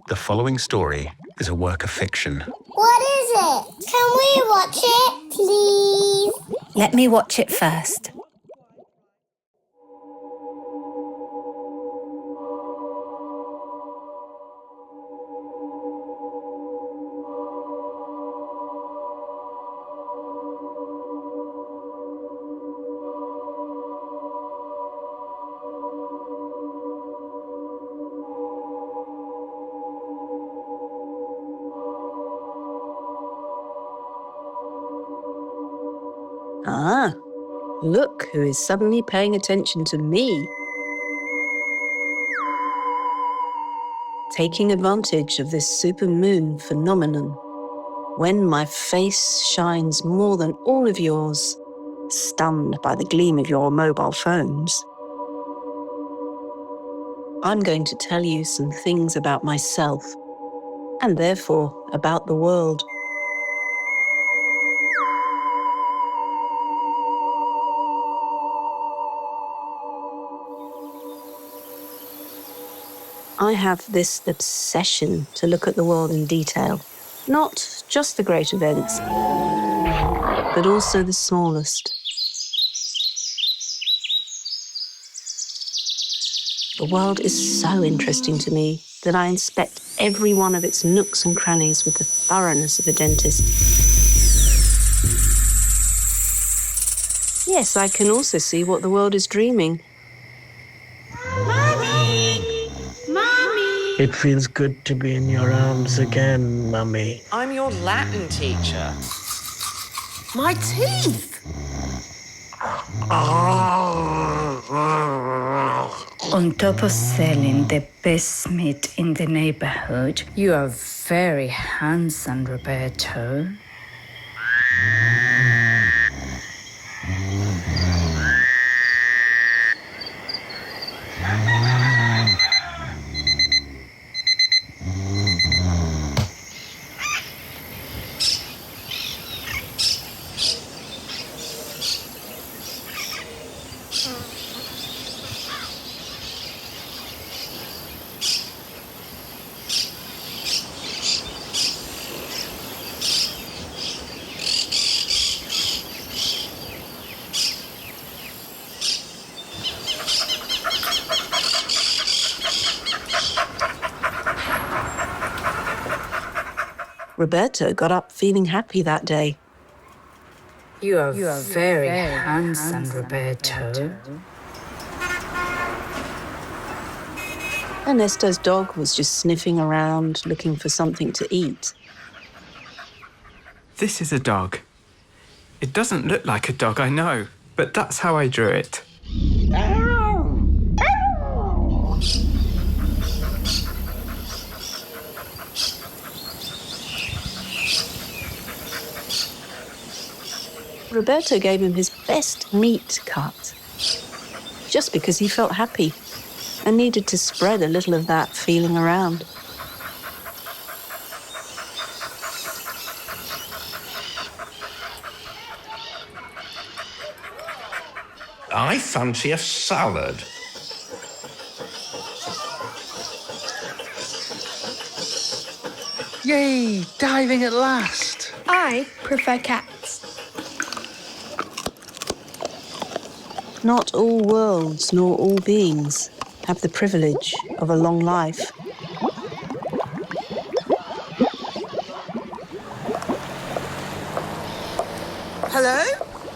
The following story is a work of fiction. What is it? Can we watch it, please? Let me watch it first. Ah, look who is suddenly paying attention to me. Taking advantage of this supermoon phenomenon, when my face shines more than all of yours, stunned by the gleam of your mobile phones. I'm going to tell you some things about myself, and therefore about the world. I have this obsession to look at the world in detail. Not just the great events, but also the smallest. The world is so interesting to me that I inspect every one of its nooks and crannies with the thoroughness of a dentist. Yes, I can also see what the world is dreaming. It feels good to be in your arms again, Mummy. I'm your Latin teacher. My teeth! On top of selling the best meat in the neighborhood, you are very handsome, Roberto. Roberto got up feeling happy that day. You are very handsome, Roberto. Ernesto's dog was just sniffing around, looking for something to eat. This is a dog. It doesn't look like a dog, I know, but that's how I drew it. Roberto gave him his best meat cut, just because he felt happy and needed to spread a little of that feeling around. I fancy a salad. Yay! Diving at last! I prefer cats. Not all worlds nor all beings have the privilege of a long life. Hello?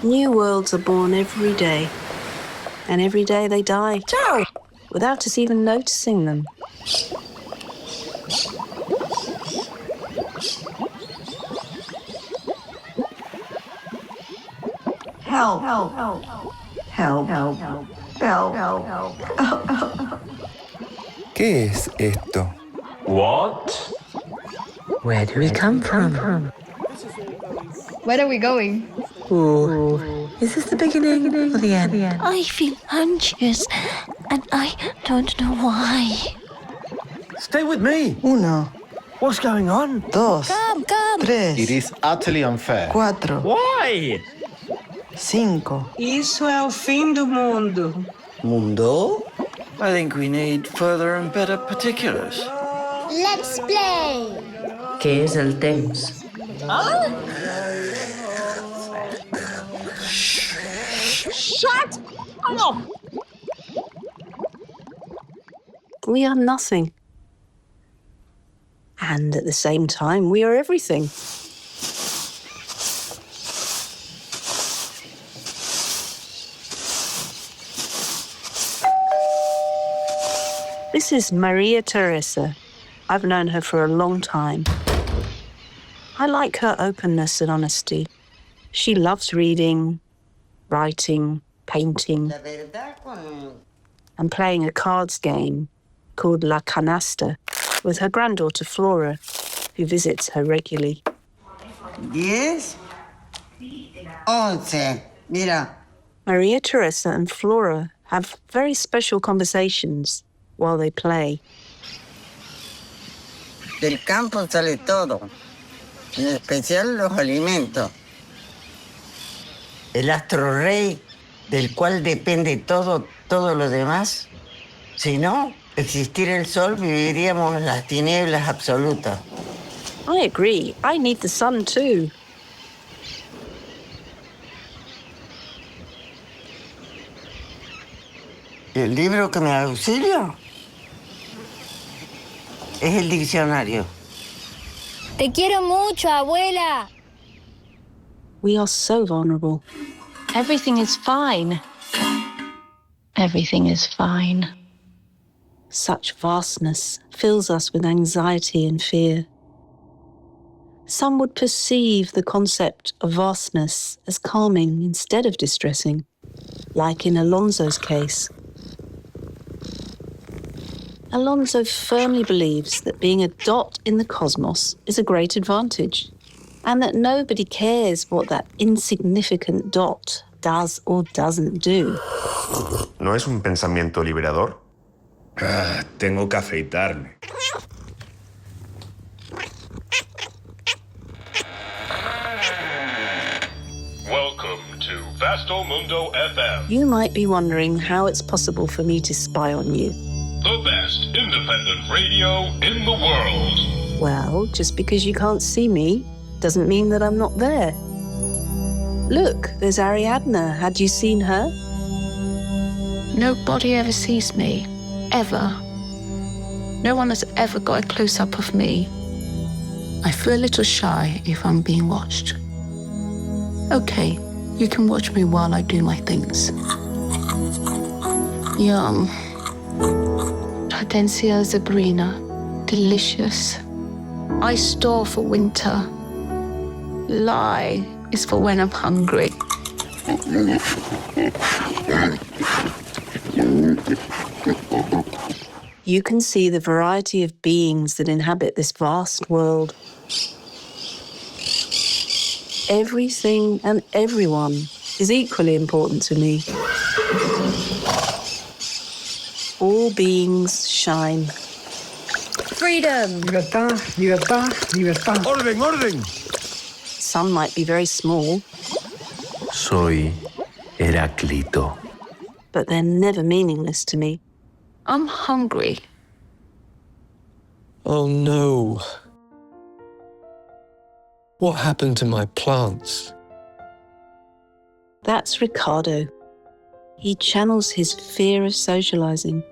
New worlds are born every day, and every day they die. Ciao! Without us even noticing them. Help! Help! Help! Help! Help! Help! Help! ¿Qué es esto? What? Where do we come from? Where are we going? Ooh. Is this the beginning or the end? I feel anxious, and I don't know why. Stay with me. Uno, What's going on? dos, Come! It tres, is utterly unfair. cuatro, Why? cinco. Isso é o fim do mundo. Mundo? I think we need further and better particulars. Let's play. ¿Qué es el Thames? Shut up! We are nothing. And at the same time, we are everything. This is Maria Teresa. I've known her for a long time. I like her openness and honesty. She loves reading, writing, painting, and playing a cards game called La Canasta with her granddaughter Flora, who visits her regularly. 10, 11, mira. Maria Teresa and Flora have very special conversations while they play. Del campo sale todo, en especial los alimentos. El astro rey, del cual depende todo lo demás. Si no, existiera el sol, viviríamos en las tinieblas absolutas. I agree. I need the sun too. ¿El libro que me auxilia? Es el diccionario. Te quiero mucho, abuela. We are so vulnerable. Everything is fine. Everything is fine. Such vastness fills us with anxiety and fear. Some would perceive the concept of vastness as calming instead of distressing, like in Alonso's case. Alonso firmly believes that being a dot in the cosmos is a great advantage, and that nobody cares what that insignificant dot does or doesn't do. ¿No es un pensamiento liberador? Tengo que afeitarme. Welcome to Vasto Mundo FM. You might be wondering how it's possible for me to spy on you. The best independent radio in the world. Well, just because you can't see me doesn't mean that I'm not there. Look, there's Ariadna. Had you seen her? Nobody ever sees me. Ever. No one has ever got a close-up of me. I feel a little shy if I'm being watched. Okay, you can watch me while I do my things. Yum. Hortensia zebrina. Delicious. I store for winter. Lie is for when I'm hungry. You can see the variety of beings that inhabit this vast world. Everything and everyone is equally important to me. All beings shine. Freedom! Libertad, libertad, libertad. ¡Orden, orden! Some might be very small, Soy Heraclito. but they're never meaningless to me. I'm hungry. Oh no. What happened to my plants? That's Ricardo. He channels his fear of socializing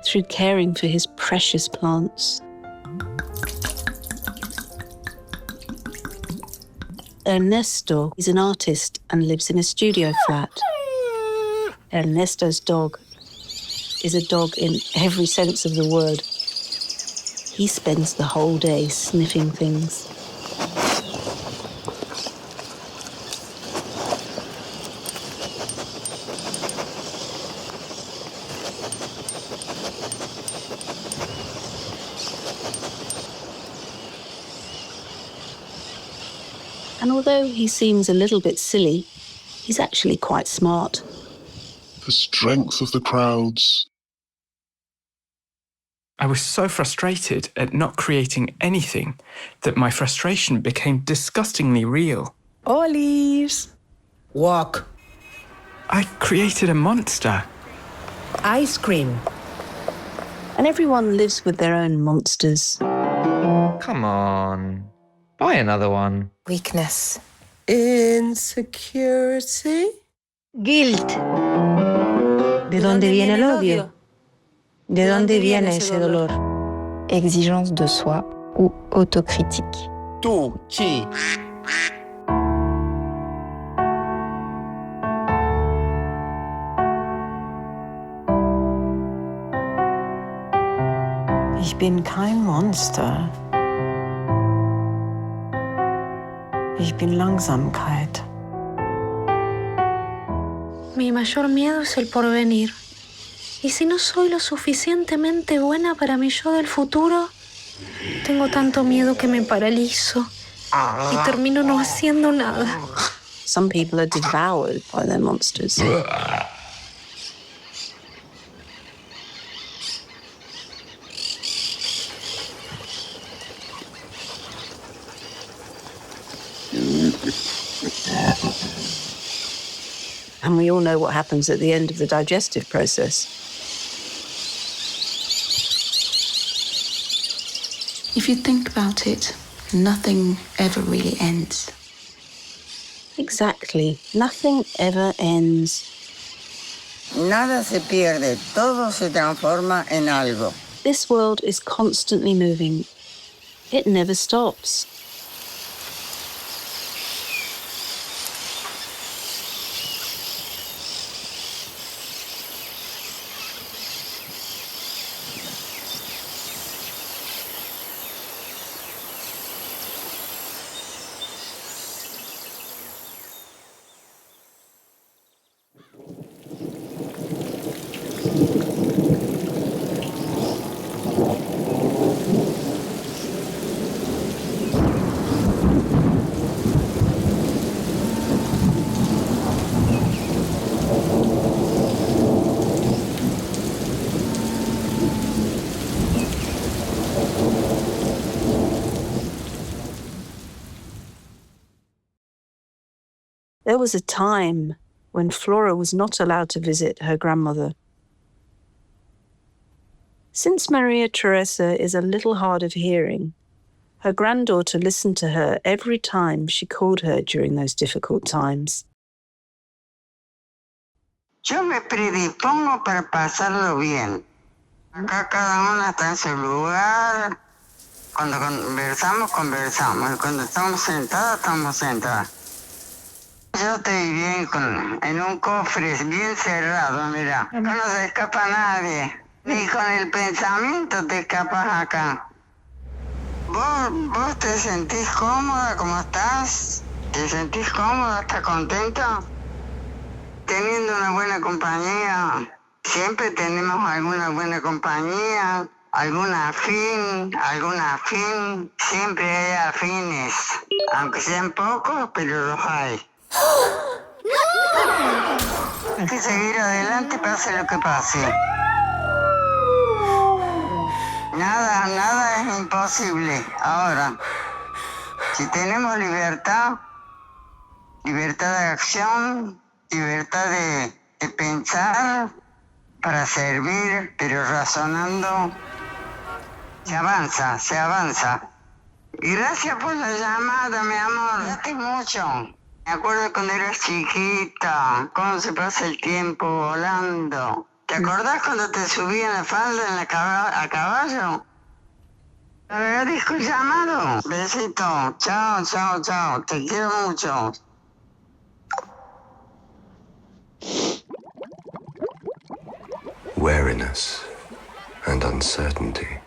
through caring for his precious plants. Ernesto is an artist and lives in a studio flat. Ernesto's dog is a dog in every sense of the word. He spends the whole day sniffing things. And although he seems a little bit silly, he's actually quite smart. The strength of the crowds. I was so frustrated at not creating anything that my frustration became disgustingly real. Olives. Walk. I created a monster. Ice cream. And everyone lives with their own monsters. Come on. Buy another one. Weakness. Insecurity. Guilt. ¿De dónde viene el odio? ¿De dónde viene ese dolor? Exigence de soi ou autocritique. Tu, chi. Ich bin kein Monster. Ich bin Langsamkeit. Mi mayor miedo es el porvenir. ¿Y si no soy lo suficientemente buena para mi yo del futuro? Tengo tanto miedo que me paralizo y termino no haciendo nada. Some people are devoured by their monsters. And we all know what happens at the end of the digestive process. If you think about it, nothing ever really ends. Exactly. Nothing ever ends. Nada se pierde, todo se transforma en algo. This world is constantly moving. It never stops. There was a time when Flora was not allowed to visit her grandmother. Since Maria Teresa is a little hard of hearing, her granddaughter listened to her every time she called her during those difficult times. Yo me predispongo para pasarlo bien. Acá cada una está en su lugar. Cuando conversamos, conversamos. Y cuando estamos sentadas. Yo estoy bien en un cofre bien cerrado, mira. Acá no se escapa nadie. Ni con el pensamiento te escapas acá. ¿Vos te sentís cómoda como estás? ¿Te sentís cómoda? ¿Estás contenta? Teniendo una buena compañía. Siempre tenemos alguna buena compañía. Alguna afín. Siempre hay afines. Aunque sean pocos, pero los hay. Hay que seguir adelante, pase lo que pase. Nada es imposible. Ahora, si tenemos libertad de acción, libertad de pensar para servir, pero razonando, se avanza. Y gracias por la llamada, mi amor. Gracias mucho. Me acuerdo cuando eras chiquita, cómo se pasa el tiempo volando. ¿Te acordás cuando te subí en la falda a caballo? Agradezco el llamado. Besito. Chao. Te quiero mucho. Wariness and uncertainty.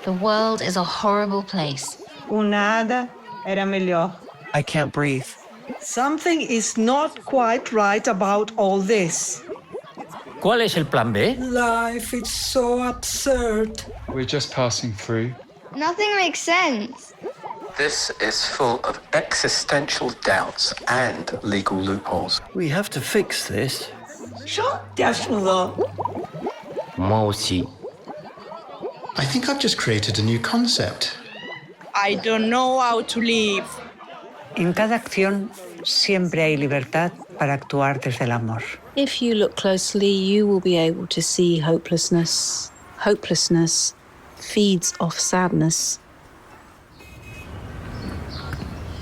The world is a horrible place. Una hada era melhor. I can't breathe. Something is not quite right about all this. ¿Cuál es el plan B? Life is so absurd. We're just passing through. Nothing makes sense. This is full of existential doubts and legal loopholes. We have to fix this. Moi aussi. I think I've just created a new concept. I don't know how to live. En cada acción siempre hay libertad para actuar desde el amor. If you look closely, you will be able to see hopelessness, hopelessness feeds off sadness.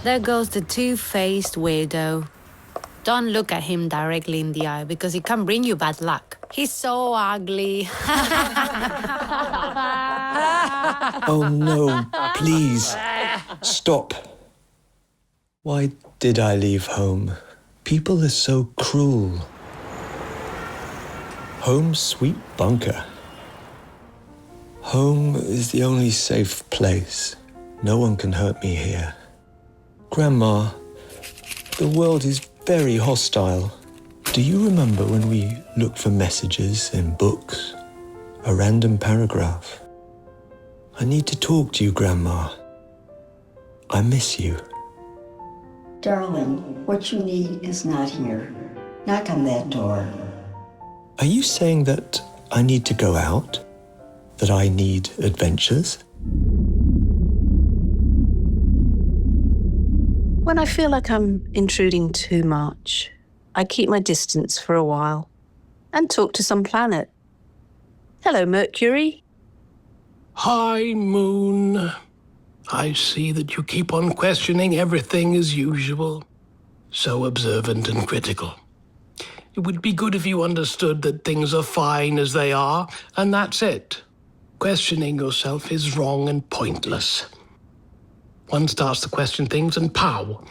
There goes the two-faced weirdo. Don't look at him directly in the eye because it can bring you bad luck. He's so ugly. Oh no, please. Stop. Why did I leave home? People are so cruel. Home's sweet bunker. Home is the only safe place. No one can hurt me here. Grandma, the world is very hostile. Do you remember when we looked for messages in books? A random paragraph. I need to talk to you, Grandma. I miss you. Darling, what you need is not here. Knock on that door. Are you saying that I need to go out? That I need adventures? When I feel like I'm intruding too much, I keep my distance for a while and talk to some planet. Hello, Mercury. Hi, Moon. I see that you keep on questioning everything as usual. So observant and critical. It would be good if you understood that things are fine as they are, and that's it. Questioning yourself is wrong and pointless. One starts to question things and pow!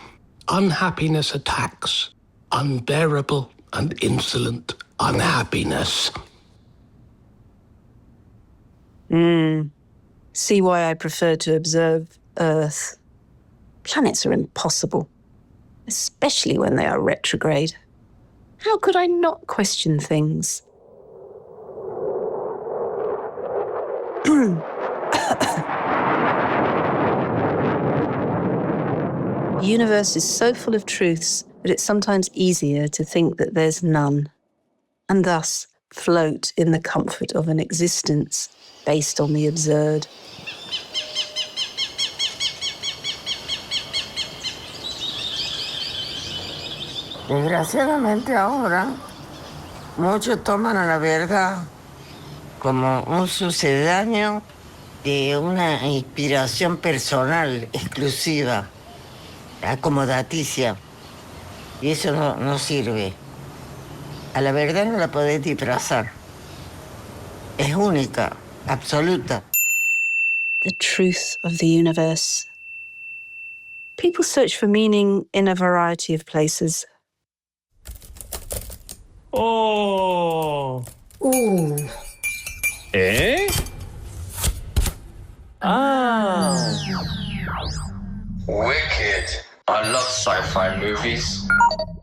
Unhappiness attacks. Unbearable and insolent unhappiness. See why I prefer to observe Earth. Planets are impossible, especially when they are retrograde. How could I not question things? The universe is so full of truths that it's sometimes easier to think that there's none, and thus float in the comfort of an existence based on the absurd. Desgraciadamente ahora, muchos toman a la verga como un sucedáneo de una inspiración personal, exclusiva, acomodaticia. Y eso no sirve. A la verdad no la podés disfrazar. Es única, absoluta. The truth of the universe. People search for meaning in a variety of places. Oh. ¿Eh? Ah. Wicked. I love sci-fi movies.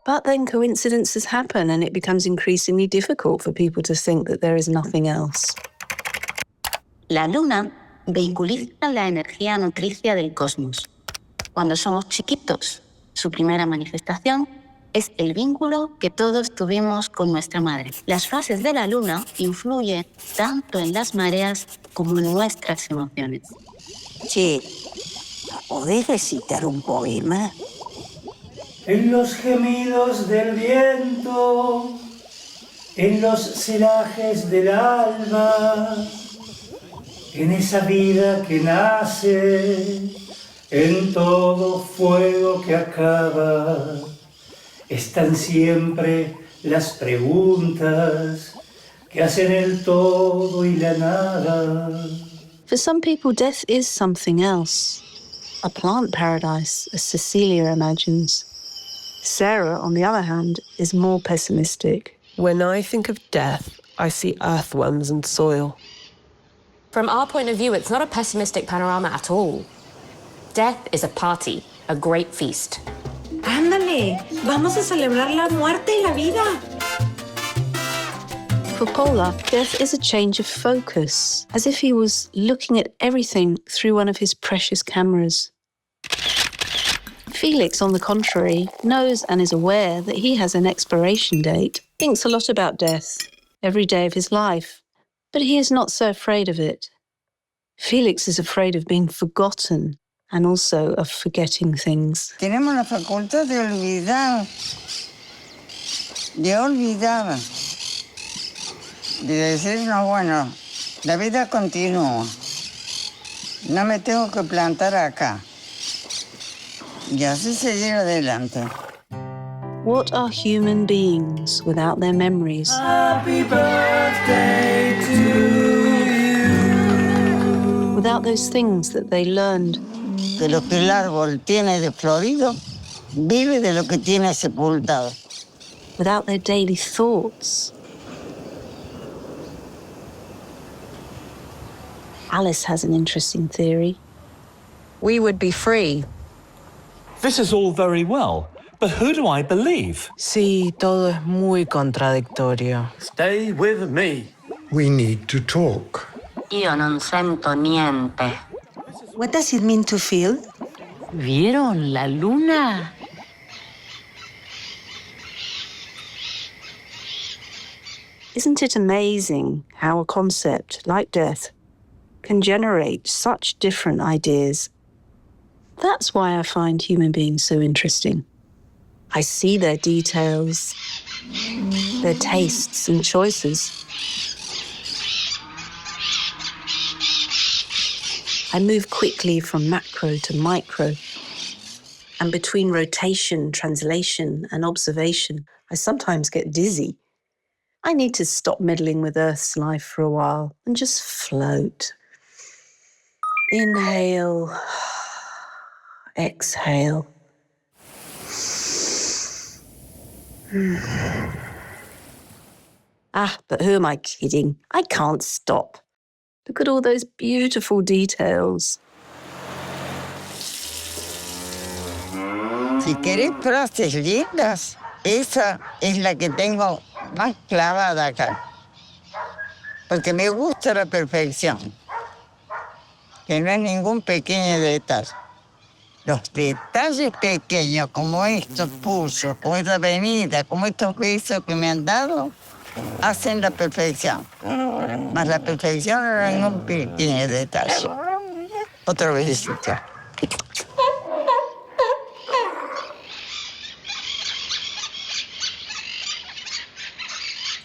But then coincidences happen and it becomes increasingly difficult for people to think that there is nothing else. La luna vehiculiza la energía nutricia del cosmos. Cuando somos chiquitos, su primera manifestación es el vínculo que todos tuvimos con nuestra madre. Las fases de la luna influyen tanto en las mareas como en nuestras emociones. Che, ¿podés recitar un poema? En los gemidos del viento, en los celajes del alma, en esa vida que nace, en todo fuego que acaba, están siempre las preguntas que hacen el todo y la nada. For some people, death is something else. A plant paradise, as Cecilia imagines. Sarah, on the other hand, is more pessimistic. When I think of death, I see earthworms and soil. From our point of view, it's not a pessimistic panorama at all. Death is a party, a great feast. Ándale, vamos a celebrar la muerte y la vida. For Paula, death is a change of focus, as if he was looking at everything through one of his precious cameras. Felix, on the contrary, knows and is aware that he has an expiration date, thinks a lot about death every day of his life, but he is not so afraid of it. Felix is afraid of being forgotten and also of forgetting things. Tenemos la facultad de olvidar, de decir, no, bueno, La vida continúa. No me tengo que plantar acá. Y así seguir adelante. What are human beings without their memories? Happy birthday to you. Without those things that they learned. Que lo que el árbol tiene de florido, vive de lo que tiene sepultado. Without their daily thoughts. Alice has an interesting theory. We would be free. This is all very well, but who do I believe? Sí, todo es muy contradictorio. Stay with me. We need to talk. Io non sento niente. What does it mean to feel? ¿Vieron la luna? Isn't it amazing how a concept like death can generate such different ideas? That's why I find human beings so interesting. I see their details, their tastes and choices. I move quickly from macro to micro, and between rotation, translation, and observation, I sometimes get dizzy. I need to stop meddling with Earth's life for a while and just float. Inhale, exhale. But who am I kidding? I can't stop. Look at all those beautiful details. Si querés frases lindas, esa es la que tengo más clavada acá. Porque me gusta la perfección. Que no hay ningún pequeño detalle. Los detalles pequeños, como estos pulsos, como esta avenida, como estos besos que me han dado, hacen la perfección. Mas la perfección no hay ningún pequeño detalle. Otra vez.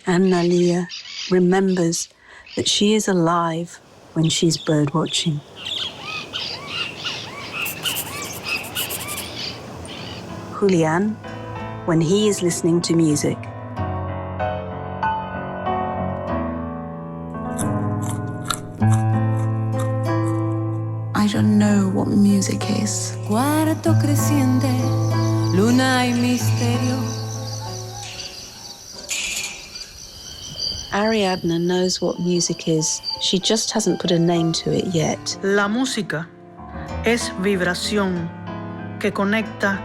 Anna remembers that she is alive when she's bird watching. Julian, when he is listening to music. I don't know what music is. Cuarto creciente, luna y misterio. Ariadna knows what music is. She just hasn't put a name to it yet. La música es vibración que conecta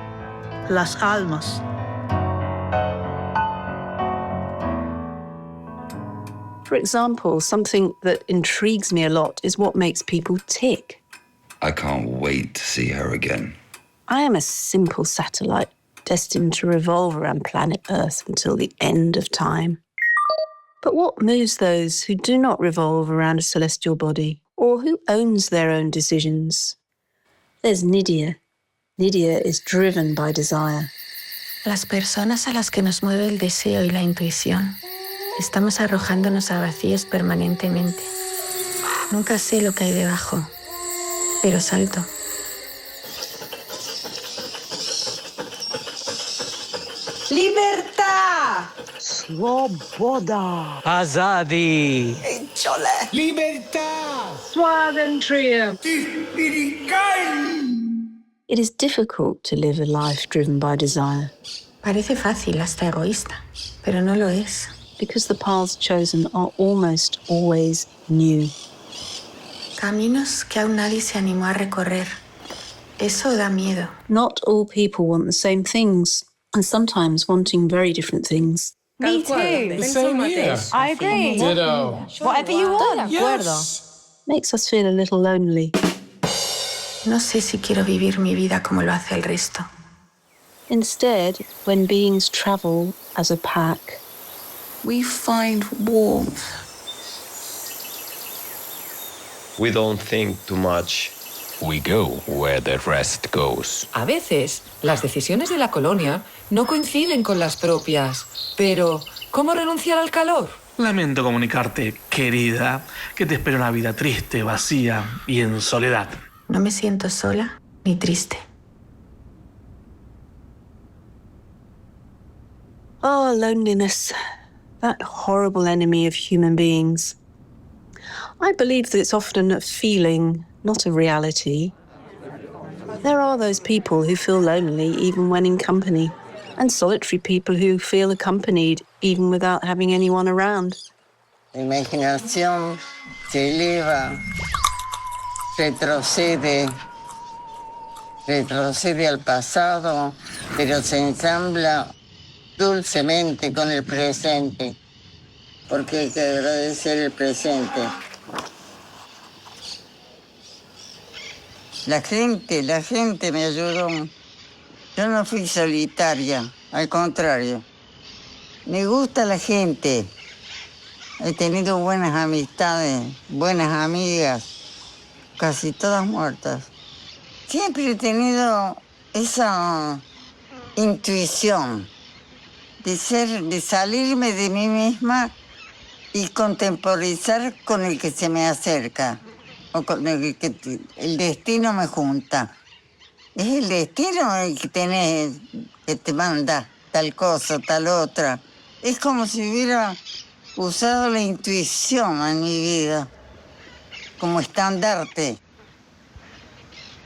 las almas. For example, something that intrigues me a lot is what makes people tick. I can't wait to see her again. I am a simple satellite destined to revolve around planet Earth until the end of time. But what moves those who do not revolve around a celestial body, or who owns their own decisions? There's Nydia. Nydia is driven by desire. Las personas a las que nos mueve el deseo y la intuición, estamos arrojándonos a vacíos permanentemente. Nunca sé lo que hay debajo, pero salto. ¡Libertad! ¡Svoboda! Azadi. ¡Chole! ¡Libertad! ¡Swadentria! It is difficult to live a life driven by desire. Parece fácil, hasta egoísta, pero no lo es. Because the paths chosen are almost always new. Caminos que aún nadie se animó a recorrer. Eso da miedo. Not all people want the same things, and sometimes wanting very different things. Me too. The same here. I agree. Ditto. Whatever you want. Yes. Makes us feel a little lonely. No sé si quiero vivir mi vida como lo hace el resto. Instead, when beings travel as a pack, We find warmth. We don't think too much. We go where the rest goes. A veces, las decisiones de la colonia no coinciden con las propias. Pero, ¿cómo renunciar al calor? Lamento comunicarte, querida, que te espera una vida triste, vacía y en soledad. No me siento sola ni triste. Oh, loneliness. That horrible enemy of human beings. I believe that it's often a feeling, not a reality. There are those people who feel lonely even when in company, and solitary people who feel accompanied even without having anyone around. La imaginación se eleva, retrocede al pasado, pero se ensambla dulcemente con el presente, porque hay que agradecer el presente. La gente me ayudó. Yo no fui solitaria, al contrario. Me gusta la gente. He tenido buenas amistades, buenas amigas, casi todas muertas. Siempre he tenido esa intuición de salirme de mí misma y contemporizar con el que se me acerca, o con el que el destino me junta. Es el destino el que que te manda tal cosa, tal otra. Es como si hubiera usado la intuición en mi vida como estandarte,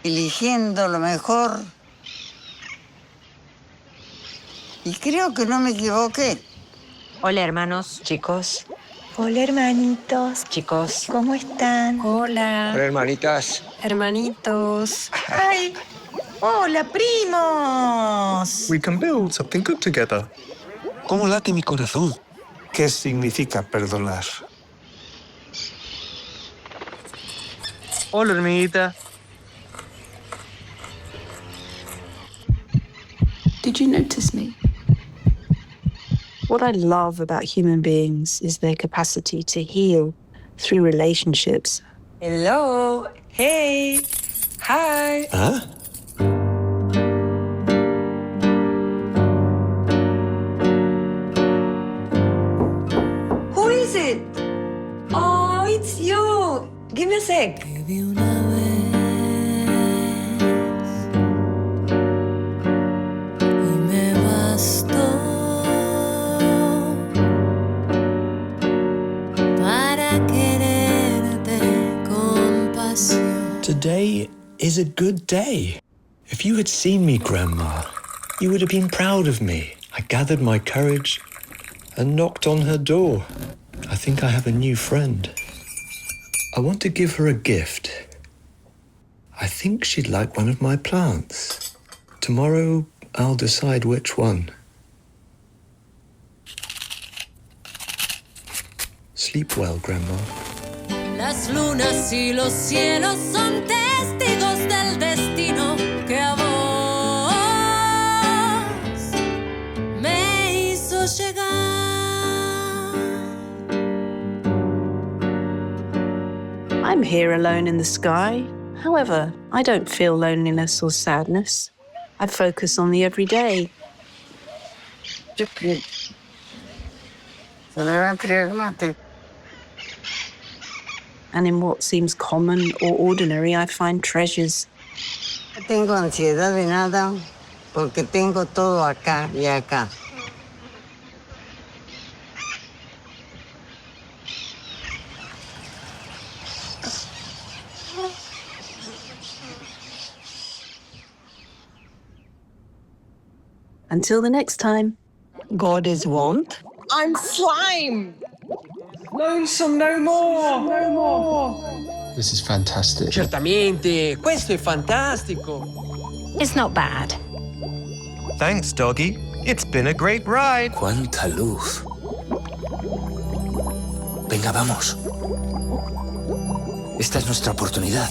eligiendo lo mejor. Y creo que no me equivoqué. Hola, hermanos, chicos. Hola, hermanitos. Chicos. ¿Cómo están? Hola. Hola, hermanitas. Hermanitos. ¡Ay! ¡Hola, primos! We can build something good together. ¿Cómo late mi corazón? ¿Qué significa perdonar? Hola, hermanita. Did you notice me? What I love about human beings is their capacity to heal through relationships. Hello. Hey. Hi. Huh? Who is it? Oh, it's you. Give me a sec. Today is a good day. If you had seen me, Grandma, you would have been proud of me. I gathered my courage and knocked on her door. I think I have a new friend. I want to give her a gift. I think she'd like one of my plants. Tomorrow, I'll decide which one. Sleep well, Grandma. Las lunas y los cielos son testigos del destino que a vos me hizo llegar. I'm here alone in the sky. However, I don't feel loneliness or sadness. I focus on the everyday. And in what seems common or ordinary, I find treasures. No tengo ansiedad de nada porque tengo todo acá y acá. Until the next time. God is want. I'm slime. Lonesome no more. No more. This is fantastic. Certamente, questo è fantastico. It's not bad. Thanks, doggy. It's been a great ride. ¡Cuánta luz! Venga, vamos. Esta es nuestra oportunidad.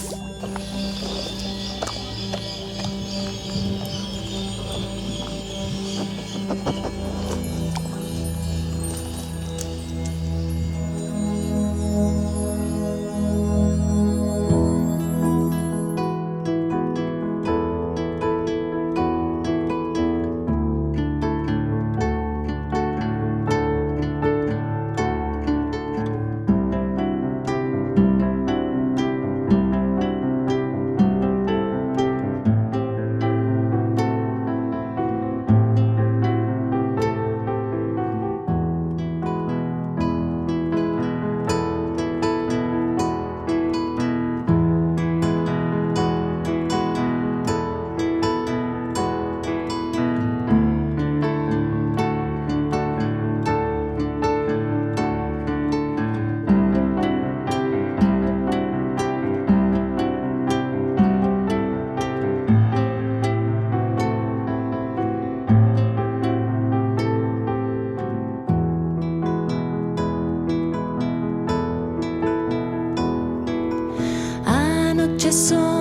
soy.